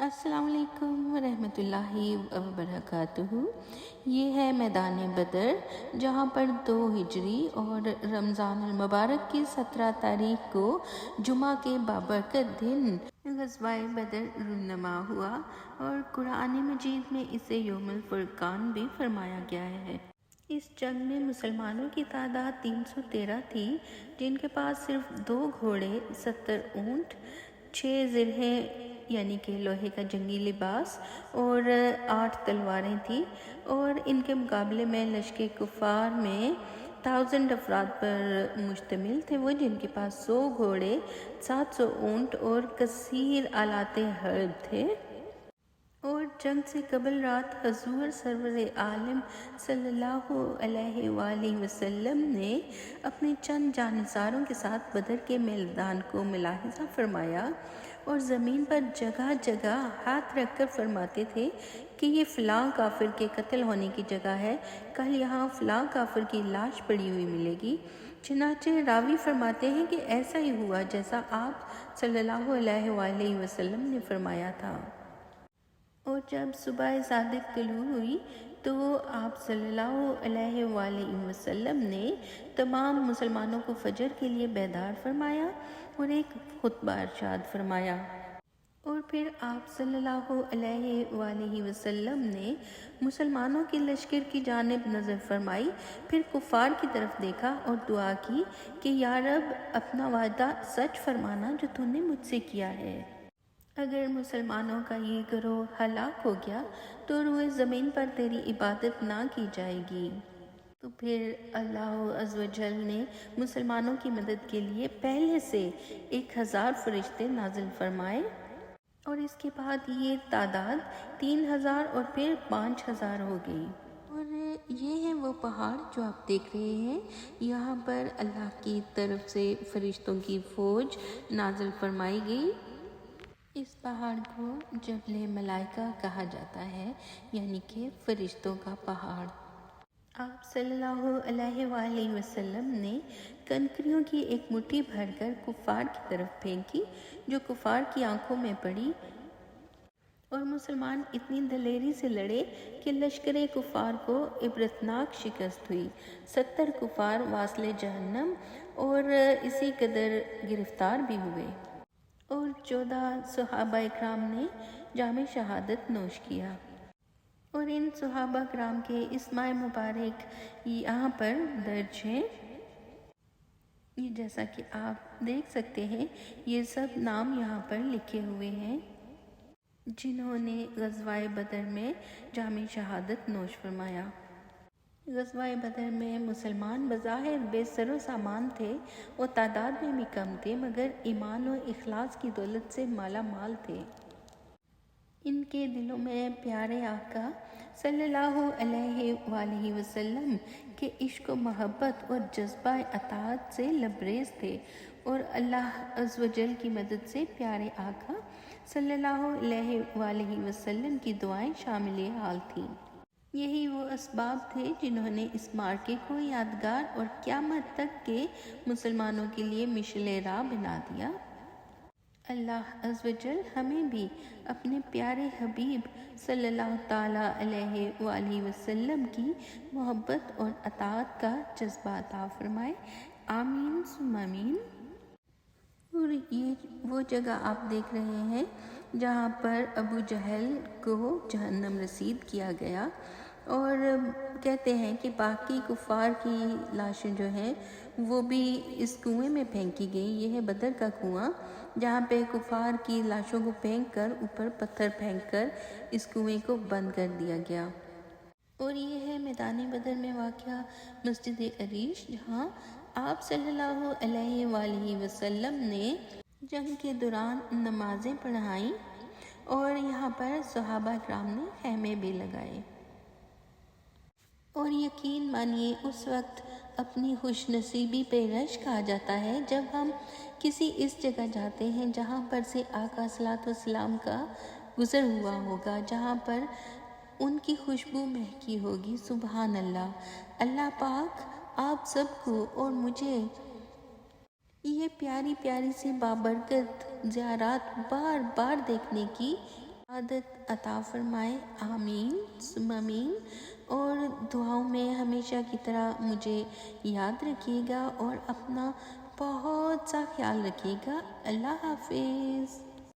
السلام علیکم ورحمۃ اللہ وبرکاتہ۔ یہ ہے میدان بدر، جہاں پر 2 ہجری اور رمضان المبارک کی 17 تاریخ کو جمعہ کے بابرکت دن غزوہ بدر رونما ہوا، اور قرآن مجید میں اسے یوم الفرقان بھی فرمایا گیا ہے۔ اس جنگ میں مسلمانوں کی تعداد 313 تھی، جن کے پاس صرف 2 گھوڑے، 70 اونٹ، 6 زرہیں یعنی کہ لوہے کا جنگی لباس اور 8 تلواریں تھیں، اور ان کے مقابلے میں لشکر کفار میں 1000 افراد پر مشتمل تھے، وہ جن کے پاس 100 گھوڑے، 700 اونٹ اور کثیر آلات حرب تھے۔ اور جنگ سے قبل رات حضور سرور عالم صلی اللہ علیہ وآلہ وسلم نے اپنے چند جانثاروں کے ساتھ بدر کے میدان کو ملاحظہ فرمایا، اور زمین پر جگہ جگہ ہاتھ رکھ کر فرماتے تھے کہ یہ فلاں کافر کے قتل ہونے کی جگہ ہے، کل یہاں فلاں کافر کی لاش پڑی ہوئی ملے گی۔ چنانچہ راوی فرماتے ہیں کہ ایسا ہی ہوا جیسا آپ صلی اللہ علیہ وآلہ وسلم نے فرمایا تھا۔ اور جب صبح صادق طلوع ہوئی تو آپ صلی اللہ علیہ وآلہ وسلم نے تمام مسلمانوں کو فجر کے لیے بیدار فرمایا اور ایک خطبہ ارشاد فرمایا، اور پھر آپ صلی اللہ علیہ وآلہ وسلم نے مسلمانوں کے لشکر کی جانب نظر فرمائی، پھر کفار کی طرف دیکھا اور دعا کی کہ یا رب، اپنا وعدہ سچ فرمانا جو تو نے مجھ سے کیا ہے۔ اگر مسلمانوں کا یہ گروہ ہلاک ہو گیا تو روئے زمین پر تیری عبادت نہ کی جائے گی۔ تو پھر اللہ عز و جل نے مسلمانوں کی مدد کے لیے پہلے سے 1000 فرشتے نازل فرمائے، اور اس کے بعد یہ تعداد 3000 اور پھر 5000 ہو گئی۔ اور یہ ہیں وہ پہاڑ جو آپ دیکھ رہے ہیں، یہاں پر اللہ کی طرف سے فرشتوں کی فوج نازل فرمائی گئی۔ اس پہاڑ کو جبل ملائکہ کہا جاتا ہے، یعنی کہ فرشتوں کا پہاڑ۔ آپ صلی اللہ علیہ وآلہ وسلم نے کنکریوں کی ایک مٹھی بھر کر کفار کی طرف پھینکی، جو کفار کی آنکھوں میں پڑی، اور مسلمان اتنی دلیری سے لڑے کہ لشکر کفار کو عبرتناک شکست ہوئی۔ 70 کفار واصل جہنم اور اسی قدر گرفتار بھی ہوئے، اور 14 صحابہ اکرام نے جام شہادت نوش کیا۔ اور ان صحابہ کرام کے اسماء مبارک یہاں پر درج ہیں، یہ جیسا کہ آپ دیکھ سکتے ہیں، یہ سب نام یہاں پر لکھے ہوئے ہیں جنہوں نے غزوہ بدر میں جام شہادت نوش فرمایا۔ غزوہ بدر میں مسلمان بظاہر بے سر و سامان تھے اور تعداد میں بھی کم تھے، مگر ایمان و اخلاص کی دولت سے مالا مال تھے۔ ان کے دلوں میں پیارے آقا صلی اللہ علیہ وآلہ وسلم کے عشق و محبت اور جذبہ اطاعت سے لبریز تھے، اور اللہ عز و جل کی مدد سے پیارے آقا صلی اللہ علیہ وآلہ وسلم کی دعائیں شامل حال تھیں۔ یہی وہ اسباب تھے جنہوں نے اس معرکے کو یادگار اور قیامت تک کے مسلمانوں کے لیے مشعل راہ بنا دیا۔ اللہ عز و جل ہمیں بھی اپنے پیارے حبیب صلی اللہ تعالیٰ علیہ وآلہ وسلم کی محبت اور اطاعت کا جذبہ عطا فرمائے، آمین ثم آمین۔ اور یہ وہ جگہ آپ دیکھ رہے ہیں جہاں پر ابو جہل کو جہنم رسید کیا گیا، اور کہتے ہیں کہ باقی کفار کی لاشیں جو ہیں وہ بھی اس کنویں میں پھینکی گئیں۔ یہ ہے بدر کا کنواں، جہاں پہ کفار کی لاشوں کو پھینک کر اوپر پتھر پھینک کر اس کنویں کو بند کر دیا گیا۔ اور یہ ہے میدان بدر میں واقع مسجد عریش، جہاں آپ صلی اللہ علیہ وآلہ وسلم نے جنگ کے دوران نمازیں پڑھائیں، اور یہاں پر صحابہ کرام نے خیمے بھی لگائے۔ اور یقین مانیے اس وقت اپنی خوش نصیبی پہ رشک آ جاتا ہے جب ہم کسی اس جگہ جاتے ہیں جہاں پر سے آقا صلوات والسلام کا گزر ہوا ہوگا، جہاں پر ان کی خوشبو مہکی ہوگی۔ سبحان اللہ۔ اللہ پاک آپ سب کو اور مجھے یہ پیاری پیاری سی بابرکت زیارات بار بار دیکھنے کی عادت عطا فرمائے، آمین ثم آمین۔ اور دعاؤں میں ہمیشہ کی طرح مجھے یاد رکھیے گا اور اپنا بہت سا خیال رکھیے گا۔ اللہ حافظ۔